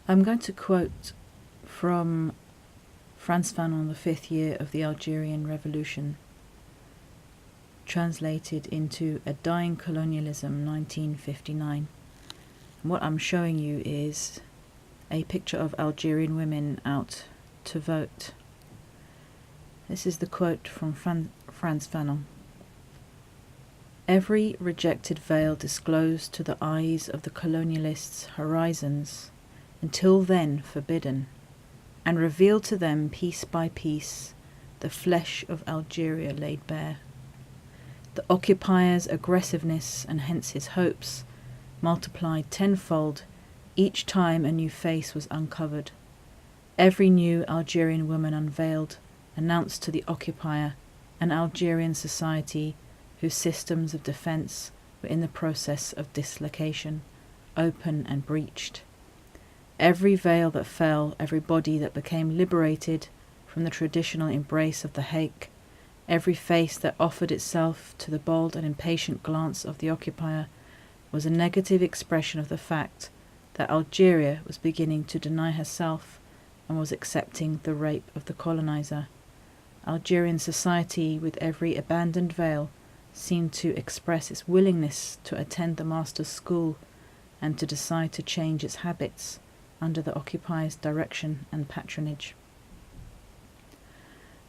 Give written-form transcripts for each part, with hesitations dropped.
I'm going to quote from Franz Fanon, the 5th year of the Algerian Revolution, translated into A Dying Colonialism, 1959. And what I'm showing you is a picture of Algerian women out to vote. This is the quote from Franz Fanon. Every rejected veil disclosed to the eyes of the colonialists' horizons, until then forbidden, and revealed to them piece by piece the flesh of Algeria laid bare. The occupier's aggressiveness, and hence his hopes, multiplied tenfold each time a new face was uncovered. Every new Algerian woman unveiled announced to the occupier an Algerian society whose systems of defence were in the process of dislocation, open and breached. Every veil that fell, every body that became liberated from the traditional embrace of the hake, every face that offered itself to the bold and impatient glance of the occupier was a negative expression of the fact that Algeria was beginning to deny herself and was accepting the rape of the coloniser. Algerian society, with every abandoned veil, seemed to express its willingness to attend the master's school and to decide to change its habits under the occupier's direction and patronage.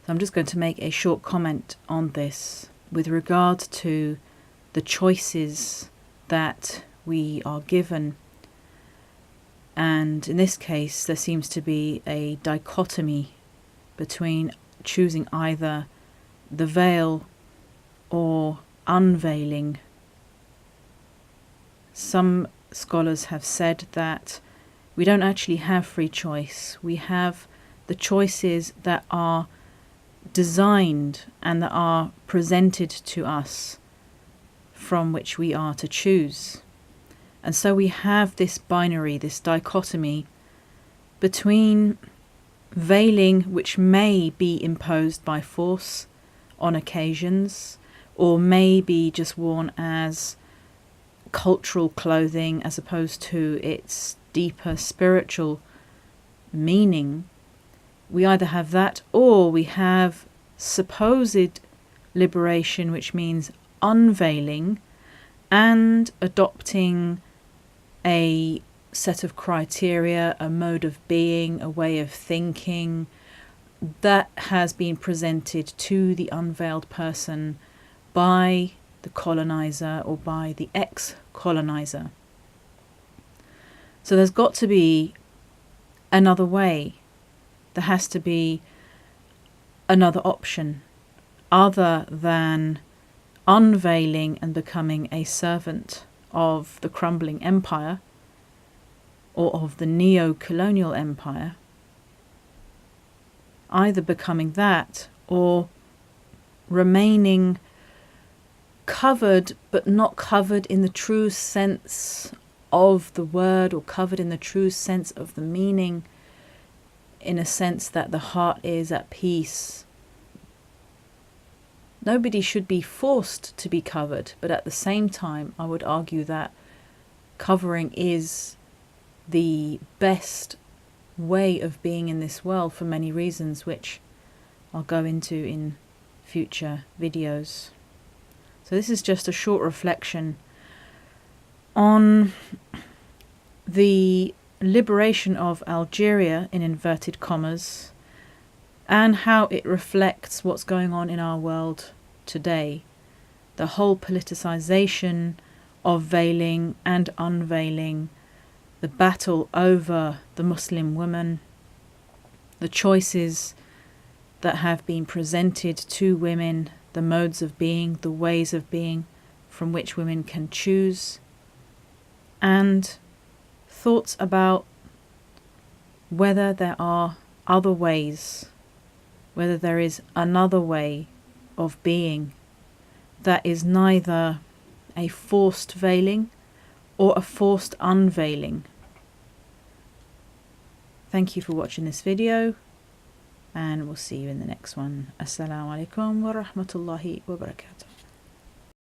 So I'm just going to make a short comment on this with regard to the choices that we are given. And in this case, there seems to be a dichotomy between choosing either the veil or unveiling. Some scholars have said that we don't actually have free choice. We have the choices that are designed and that are presented to us from which we are to choose. And so we have this binary, this dichotomy between veiling, which may be imposed by force on occasions, or may be just worn as cultural clothing as opposed to its deeper spiritual meaning. We either have that, or we have supposed liberation, which means unveiling and adopting a set of criteria, a mode of being, a way of thinking that has been presented to the unveiled person by the coloniser or by the ex-coloniser. So there's got to be another way. There has to be another option other than unveiling and becoming a servant of the crumbling empire or of the neo-colonial empire. Either becoming that or remaining covered, but not covered in the true sense of the word, or covered in the true sense of the meaning, in a sense that the heart is at peace. Nobody should be forced to be covered, but at the same time, I would argue that covering is the best way of being in this world for many reasons, which I'll go into in future videos. So this is just a short reflection on the liberation of Algeria, in inverted commas, and how it reflects what's going on in our world today. The whole politicization of veiling and unveiling, the battle over the Muslim woman, the choices that have been presented to women, the modes of being, the ways of being from which women can choose, and thoughts about whether there are other ways, whether there is another way of being that is neither a forced veiling or a forced unveiling. Thank you for watching this video, and we'll see you in the next one. Assalamu alaikum wa rahmatullahi wa barakatuh.